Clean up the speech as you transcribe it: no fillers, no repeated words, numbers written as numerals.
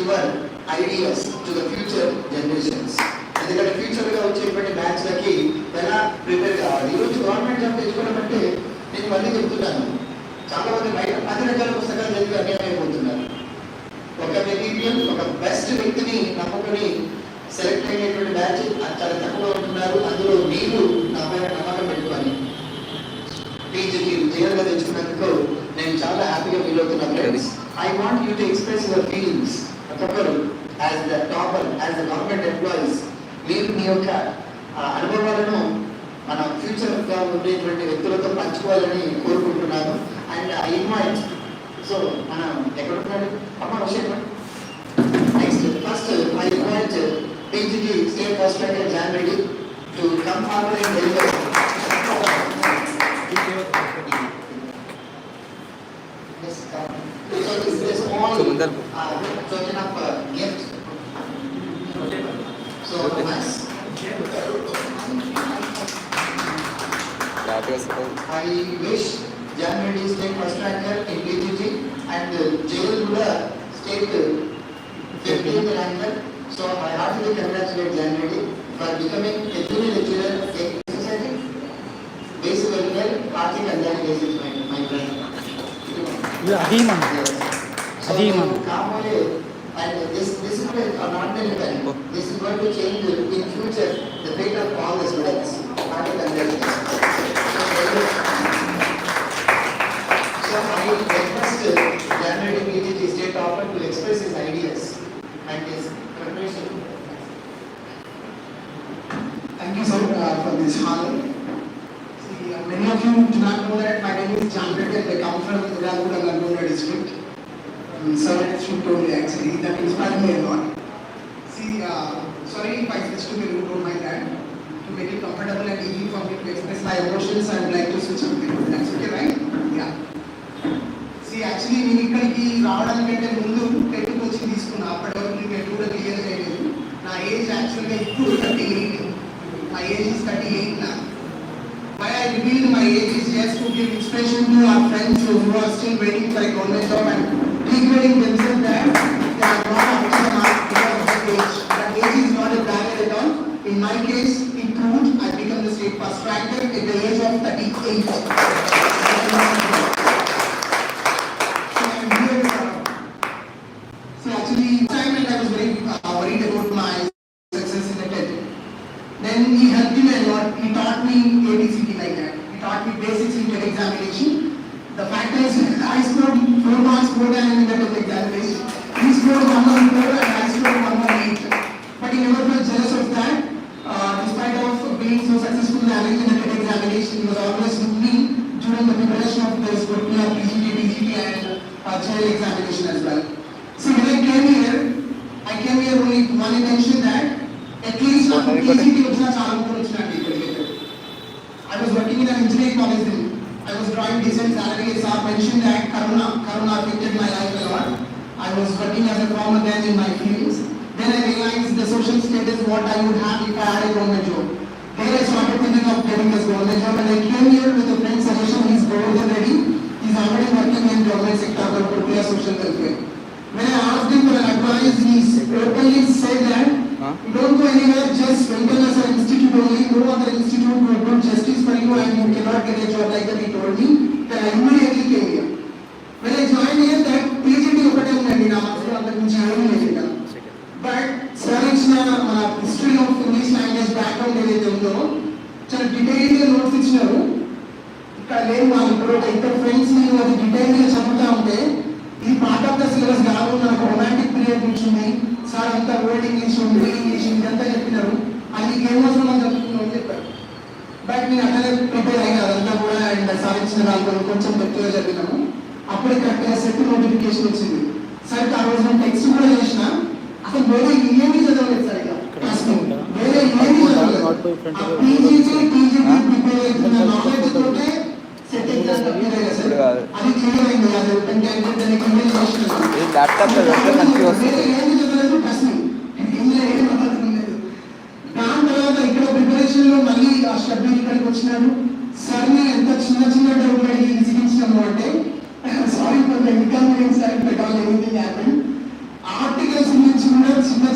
Your ideas to the future generations. ఎందుకంటే ఫ్యూచర్గా వచ్చేటువంటి బ్యాచ్లకి ఎలా ప్రిపేర్ కావాలి. ఈరోజు గవర్నమెంట్ జాబ్ తెచ్చుకోవడం అంటే నేను మళ్ళీ చెప్తున్నాను, చాలా మంది బయట 10 రకాల పుస్తకాలు చదివి అన్యాయం అయిపోతున్నారు. ఒక మెటీరియల్, ఒక బెస్ట్ వ్యక్తిని నమ్ముకొని సెలెక్ట్ అయినటువంటి బ్యాచ్ చాలా తక్కువ ఉంటున్నారు. అందులో మీరు నా పైన నమ్మకం పెట్టుకొని పీజీకి జైలుగా తెచ్చుకున్నందుకు నేను చాలా హ్యాపీగా ఫీల్ అవుతున్నా friends. I want you to express your feelings. ఒక్కొక్కరు as the topper, as the government employees మీరు మీ యొక్క అనుభవాలను మన ఫ్యూచర్గా ఉండేటువంటి వ్యక్తులతో పంచుకోవాలని కోరుకుంటున్నాను. అండ్ ఐ ఇన్వైట్, సో మనం ఎక్కడున్నాడు అమ్మ విషయం next first I invite PGT State First Ranker Jan Reddy to come forward and deliver. Yes, so this is all token of gift. So nice. I wish Jan Reddy State First Ranker in PGT and Jail Buda State 15th Ranker. So I heartily congratulate Jan Reddy for becoming a junior lecturer in society. Basically, Karthik Anjani basic my friend. Yeah, Adiman. So Kamole, and this is not an ordinary event. This is going to change in future the fate of all the students. Karthik Anjani. So I request Jan Reddy PGT State Topper to express his ideas and his preparation. Thank you, sir, for this honor. See, many of you do not know that my name is Jan Reddy and I come from Iragud and Nalgonda district. Sir, it's totally actually that inspired me a lot. See, sorry if I switch to Telugu, don't mind that. To make it comfortable and easy for me to express my emotions, I would like to switch to Telugu. That's okay, right? Yeah. See, actually, నేను ఇక్కడికి రావడానికంటే ముందు TET coaching తీసుకున్నా. అప్పటి వరకు నేను TET కూడా clear చేయలేదు. నా ఏజ్ యాక్చువల్గా ఇప్పుడు 38. My age is 38 now. Why I revealed my age is just to give inspiration to our friends who are still waiting for a government job and degrading themselves that they are not up to the mark because of the age. That age is not a barrier at all. In my case, it proved I became the state first ranker at the age of 38. So actually, time and I was very worried about my success in the TET. Then he helped me a lot. He taught me ABCD like that. He taught me basics in TET examination. The fact is, I scored 4 marks more than in the TET examination. He scored 114 and I scored 118. But he never felt jealous of that. Despite of being so successful in the TET examination, he was always with me during the preparation of this particular PGT, DGT and JL examination as well. See, when I came here only one intention that at least PGT వచ్చిన చాలా మంది వచ్చినారు ఇక్కడికి. I was working in an engineering college then. I was drawing decent salary. As I mentioned that Corona affected my life a lot. I was working as a farmer then in my fields. Then I realized the social status what I would have if I had a government job. Then I started thinking of getting this government job and I came here with a friend's suggestion. He's golden ready. He's already working in government sector for particular social welfare. When I asked him for an advice, he openly said that you don't go anywhere, just maintain as an institute only. No other institute will do justice for you and you cannot get a job like that. He told me. Then I immediately came here. When I joined here, that PGT ఒకటే ఉందండి నా మనసులో, అంతకు మించి ఏమీ లేదు. But sir ఇచ్చిన మన history of English language background ఏదైతే ఉందో చాలా డీటెయిల్గా నోట్స్ ఇచ్చినారు. ఇక్కడ లేదు వాళ్ళు ఇప్పుడు ఇద్దరు ఫ్రెండ్స్ నేను అది డీటెయిల్గా చదువుతా ఉంటే ఇది పార్ట్ ఆఫ్ ద సిలబస్ కాదు, నాకు రొమాంటిక్ పీరియడ్ వచ్చింది సార్, అంత ఓల్డ్ ఇంగ్లీష్ ఉంది, ఇంగ్లీష్ ఇదంతా చెప్పినారు. అది ఏమవసరం అని చెప్తున్నాను చెప్పారు. బట్ నేను అట్లనే ప్రిపేర్ అయినా అదంతా కూడా అండ్ సాధించిన వాళ్ళు కొంచెం గట్టిగా చదివినాము. అప్పుడే కరెక్ట్గా సెట్ నోటిఫికేషన్ వచ్చింది. సార్ ఆ రోజు నేను టెక్స్ట్ కూడా చేసిన, అసలు వేరే ఏమీ చదవలేదు సార్. ఇక వేరే ఏమీ చదవలేదు. PGT ప్రిపేర్ అవుతున్న నాలెడ్జ్ తోటే సెట్ ఎగ్జామ్ ప్రిపేర్ అయ్యా సార్. అది క్లియర్ అయింది. అది ల్యాప్టాప్